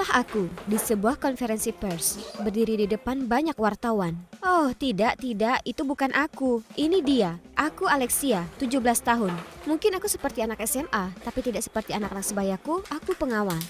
Aku di sebuah konferensi pers, berdiri di depan banyak wartawan. Oh tidak, itu bukan aku. Ini dia, aku Alexia, 17 tahun. Mungkin aku seperti anak SMA, tapi tidak seperti anak-anak sebayaku, aku pengawal.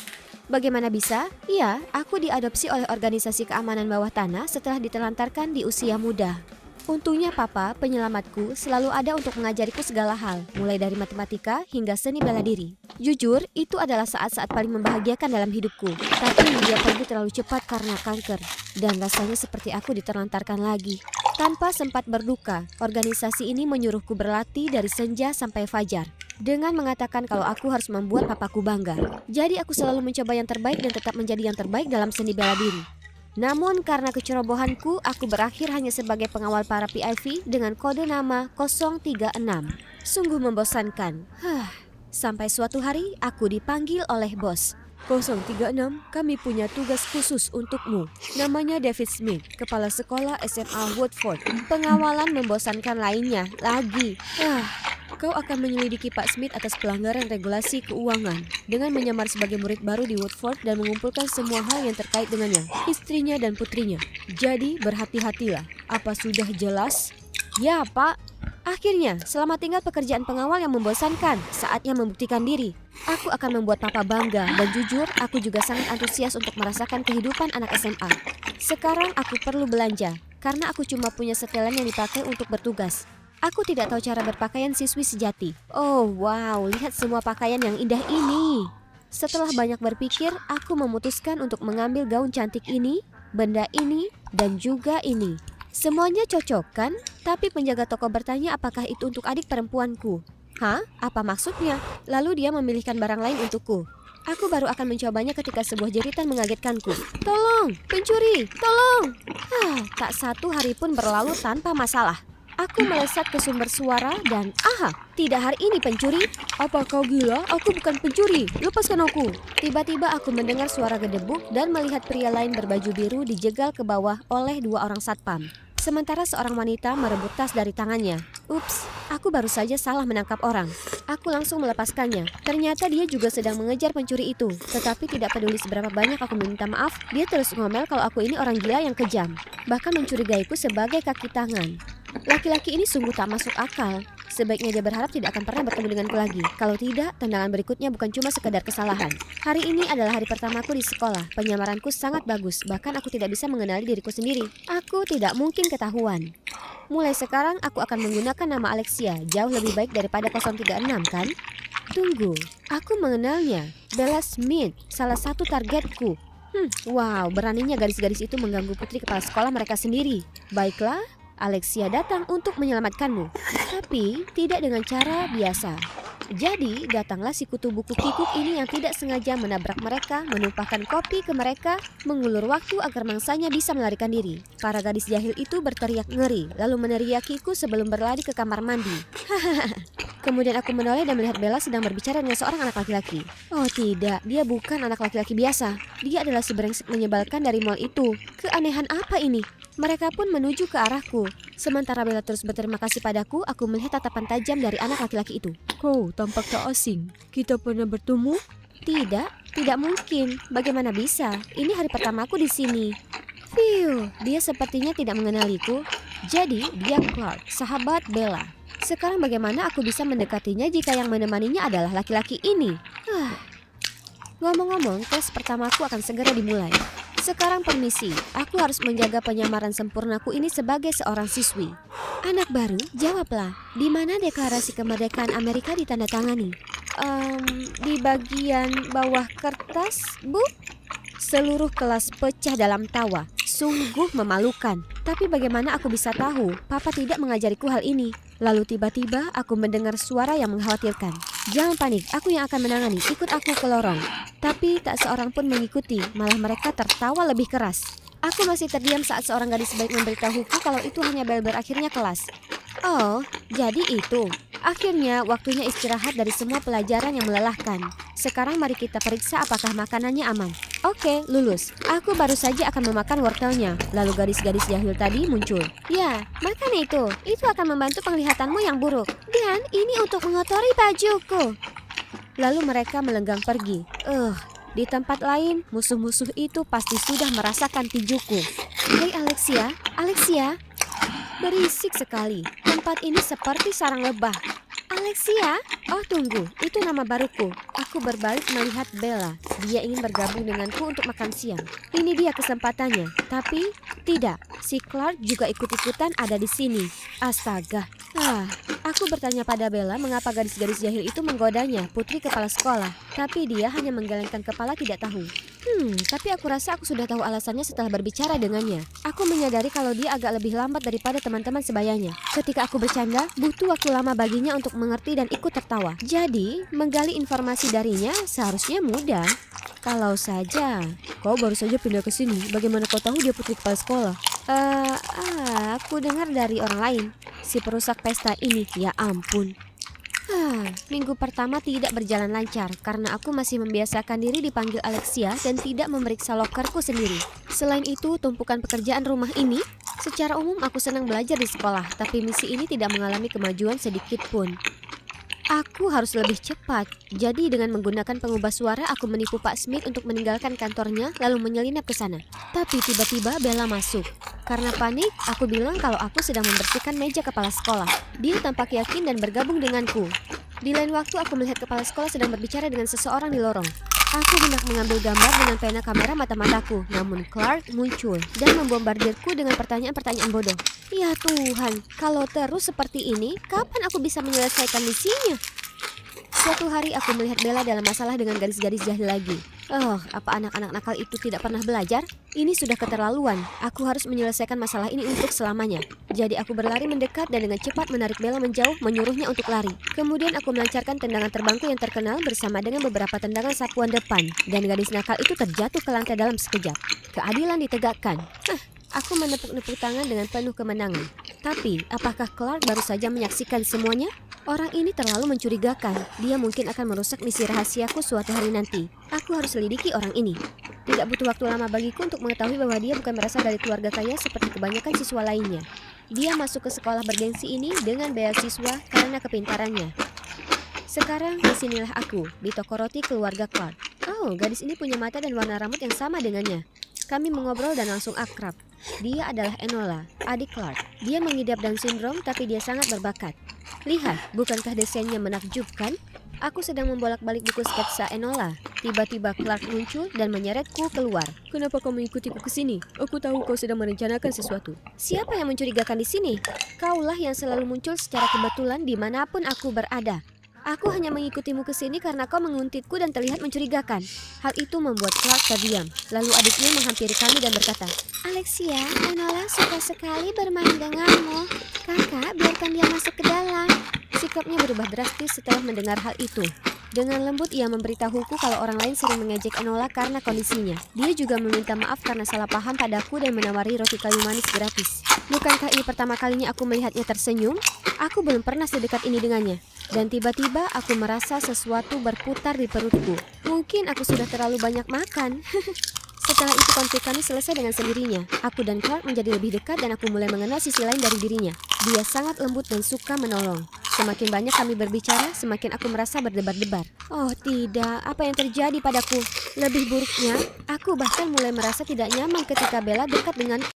Bagaimana bisa? Ya, aku diadopsi oleh organisasi keamanan bawah tanah setelah ditelantarkan di usia muda. Untungnya papa, penyelamatku, selalu ada untuk mengajariku segala hal, mulai dari matematika hingga seni bela diri. Jujur, itu adalah saat-saat paling membahagiakan dalam hidupku. Tapi dia pergi terlalu cepat karena kanker, dan rasanya seperti aku diterlantarkan lagi. Tanpa sempat berduka, organisasi ini menyuruhku berlatih dari senja sampai fajar, dengan mengatakan kalau aku harus membuat papaku bangga. Jadi aku selalu mencoba yang terbaik dan tetap menjadi yang terbaik dalam seni bela diri. Namun karena kecerobohanku, aku berakhir hanya sebagai pengawal para PIV dengan kode nama 036. Sungguh membosankan. Sampai suatu hari aku dipanggil oleh bos. 036, kami punya tugas khusus untukmu. Namanya David Smith, kepala sekolah SMA Woodford. Pengawalan membosankan lainnya lagi. Kau akan menyelidiki Pak Smith atas pelanggaran regulasi keuangan dengan menyamar sebagai murid baru di Woodford dan mengumpulkan semua hal yang terkait dengannya, istrinya dan putrinya. Jadi berhati-hatilah. Apa sudah jelas? Ya, Pak. Akhirnya, selamat tinggal pekerjaan pengawal yang membosankan. Saatnya membuktikan diri. Aku akan membuat papa bangga dan jujur, aku juga sangat antusias untuk merasakan kehidupan anak SMA. Sekarang aku perlu belanja karena aku cuma punya setelan yang dipakai untuk bertugas. Aku tidak tahu cara berpakaian siswi sejati. Oh wow, lihat semua pakaian yang indah ini. Setelah banyak berpikir, aku memutuskan untuk mengambil gaun cantik ini, benda ini, dan juga ini. Semuanya cocok kan? Tapi penjaga toko bertanya apakah itu untuk adik perempuanku. Hah? Apa maksudnya? Lalu dia memilihkan barang lain untukku. Aku baru akan mencobanya ketika sebuah jeritan mengagetkanku. Tolong, pencuri, tolong! Tak satu hari pun berlalu tanpa masalah. Aku melesat ke sumber suara dan tidak hari ini pencuri. Apa kau gila? Aku bukan pencuri. Lepaskan aku. Tiba-tiba aku mendengar suara gedebuk dan melihat pria lain berbaju biru dijegal ke bawah oleh dua orang satpam. Sementara seorang wanita merebut tas dari tangannya. Ups, aku baru saja salah menangkap orang. Aku langsung melepaskannya. Ternyata dia juga sedang mengejar pencuri itu. Tetapi tidak peduli seberapa banyak aku meminta maaf, dia terus ngomel kalau aku ini orang gila yang kejam. Bahkan mencurigaiku sebagai kaki tangan. Laki-laki ini sungguh tak masuk akal. Sebaiknya dia berharap tidak akan pernah bertemu denganku lagi. Kalau tidak, tendangan berikutnya bukan cuma sekedar kesalahan. Hari ini adalah hari pertamaku di sekolah. Penyamaranku sangat bagus. Bahkan aku tidak bisa mengenali diriku sendiri. Aku tidak mungkin ketahuan. Mulai sekarang aku akan menggunakan nama Alexia. Jauh lebih baik daripada 036 kan? Tunggu, aku mengenalnya. Bella Smith, salah satu targetku. Wow, beraninya gadis-gadis itu mengganggu putri kepala sekolah mereka sendiri. Baiklah, Alexia datang untuk menyelamatkanmu, tapi tidak dengan cara biasa. Jadi, datanglah si kutu buku kikuk ini yang tidak sengaja menabrak mereka, menumpahkan kopi ke mereka, mengulur waktu agar mangsanya bisa melarikan diri. Para gadis jahil itu berteriak ngeri, lalu meneriakiku sebelum berlari ke kamar mandi. Kemudian aku menoleh dan melihat Bella sedang berbicara dengan seorang anak laki-laki. Oh tidak, dia bukan anak laki-laki biasa. Dia adalah si brengsek menyebalkan dari mall itu. Keanehan apa ini? Mereka pun menuju ke arahku. Sementara Bella terus berterima kasih padaku, aku melihat tatapan tajam dari anak laki-laki itu. Kau tampak tak asing. Kita pernah bertemu? Tidak mungkin. Bagaimana bisa? Ini hari pertamaku di sini. Dia sepertinya tidak mengenaliku. Jadi, dia Clark, sahabat Bella. Sekarang bagaimana aku bisa mendekatinya jika yang menemaninya adalah laki-laki ini? Ngomong-ngomong, tes pertamaku akan segera dimulai. Sekarang permisi, aku harus menjaga penyamaran sempurnaku ini sebagai seorang siswi. Anak baru, jawablah. Di mana deklarasi kemerdekaan Amerika ditandatangani? Di bagian bawah kertas, Bu? Seluruh kelas pecah dalam tawa. Sungguh memalukan. Tapi bagaimana aku bisa tahu? Papa tidak mengajariku hal ini. Lalu tiba-tiba aku mendengar suara yang mengkhawatirkan. Jangan panik, aku yang akan menangani. Ikut aku ke lorong. Tapi tak seorang pun mengikuti, malah mereka tertawa lebih keras. Aku masih terdiam saat seorang gadis baik memberitahuku kalau itu hanya bel berakhirnya kelas. Oh, jadi itu. Akhirnya waktunya istirahat dari semua pelajaran yang melelahkan. Sekarang mari kita periksa apakah makanannya aman. Oke, lulus. Aku baru saja akan memakan wortelnya. Lalu gadis-gadis jahil tadi muncul. Ya, makan itu. Itu akan membantu penglihatanmu yang buruk. Dan ini untuk mengotori bajuku. Lalu mereka melenggang pergi. Di tempat lain, musuh-musuh itu pasti sudah merasakan tinjuku. Hei Alexia, Alexia. Berisik sekali. Tempat ini seperti sarang lebah. Alexia? Oh tunggu, itu nama baruku. Aku berbalik melihat Bella. Dia ingin bergabung denganku untuk makan siang. Ini dia kesempatannya. Tapi tidak, si Clark juga ikut-ikutan ada di sini. Astaga. Aku bertanya pada Bella mengapa gadis-gadis jahil itu menggodanya, putri kepala sekolah. Tapi dia hanya menggelengkan kepala tidak tahu. Tapi aku rasa aku sudah tahu alasannya setelah berbicara dengannya. Aku menyadari kalau dia agak lebih lambat daripada teman-teman sebayanya. Ketika aku bercanda, butuh waktu lama baginya untuk mengerti dan ikut tertawa. Jadi, menggali informasi darinya seharusnya mudah. Kalau saja, kau baru saja pindah ke sini, bagaimana kau tahu dia putri kepala sekolah? Aku dengar dari orang lain. Si perusak pesta ini, ya ampun. Minggu pertama tidak berjalan lancar karena aku masih membiasakan diri dipanggil Alexia dan tidak memeriksa lokerku sendiri. Selain itu, tumpukan pekerjaan rumah ini, secara umum aku senang belajar di sekolah, tapi misi ini tidak mengalami kemajuan sedikit pun. Aku harus lebih cepat. Jadi dengan menggunakan pengubah suara, aku menipu Pak Smith untuk meninggalkan kantornya lalu menyelinap ke sana. Tapi tiba-tiba Bella masuk. Karena panik, aku bilang kalau aku sedang membersihkan meja kepala sekolah. Dia tampak yakin dan bergabung denganku. Di lain waktu aku melihat kepala sekolah sedang berbicara dengan seseorang di lorong. Aku hendak mengambil gambar dengan pena kamera mata-mataku, namun Clark muncul dan membombardirku dengan pertanyaan-pertanyaan bodoh. Ya Tuhan, kalau terus seperti ini, kapan aku bisa menyelesaikan misinya? Suatu hari aku melihat Bella dalam masalah dengan gadis-gadis jahil lagi. Apa anak-anak nakal itu tidak pernah belajar? Ini sudah keterlaluan. Aku harus menyelesaikan masalah ini untuk selamanya. Jadi aku berlari mendekat dan dengan cepat menarik Bella menjauh, menyuruhnya untuk lari. Kemudian aku melancarkan tendangan terbangku yang terkenal bersama dengan beberapa tendangan sapuan depan. Dan gadis nakal itu terjatuh ke lantai dalam sekejap. Keadilan ditegakkan. Aku menepuk-nepuk tangan dengan penuh kemenangan. Tapi, apakah Clark baru saja menyaksikan semuanya? Orang ini terlalu mencurigakan. Dia mungkin akan merusak misi rahasiaku suatu hari nanti. Aku harus selidiki orang ini. Tidak butuh waktu lama bagiku untuk mengetahui bahwa dia bukan berasal dari keluarga kaya seperti kebanyakan siswa lainnya. Dia masuk ke sekolah bergengsi ini dengan beasiswa karena kepintarannya. Sekarang disinilah aku, di toko roti keluarga Clark. Gadis ini punya mata dan warna rambut yang sama dengannya. Kami mengobrol dan langsung akrab. Dia adalah Enola, adik Clark. Dia mengidap Down syndrome tapi dia sangat berbakat. Lihat, bukankah desainnya menakjubkan? Aku sedang membolak-balik buku sketsa Enola. Tiba-tiba Clark muncul dan menyeretku keluar. Kenapa kau mengikutiku ke sini? Aku tahu kau sedang merencanakan sesuatu. Siapa yang mencurigakan di sini? Kaulah yang selalu muncul secara kebetulan dimanapun aku berada. Aku hanya mengikutimu ke sini karena kau menguntitku dan terlihat mencurigakan. Hal itu membuat Clark terdiam. Lalu adiknya menghampiri kami dan berkata, Alexia, Enola suka sekali bermain denganmu. Kakak, biarkan dia masuk ke dalam. Sikapnya berubah drastis setelah mendengar hal itu. Dengan lembut ia memberitahuku kalau orang lain sering mengejek Enola karena kondisinya. Dia juga meminta maaf karena salah paham padaku dan menawari roti kayu manis gratis. Bukankah ini pertama kalinya aku melihatnya tersenyum? Aku belum pernah sedekat ini dengannya. Dan tiba-tiba aku merasa sesuatu berputar di perutku. Mungkin aku sudah terlalu banyak makan. Setelah itu konflik kami selesai dengan sendirinya. Aku dan Clark menjadi lebih dekat dan aku mulai mengenal sisi lain dari dirinya. Dia sangat lembut dan suka menolong. Semakin banyak kami berbicara, semakin aku merasa berdebar-debar. Oh tidak, apa yang terjadi padaku? Lebih buruknya, aku bahkan mulai merasa tidak nyaman ketika Bella dekat denganku.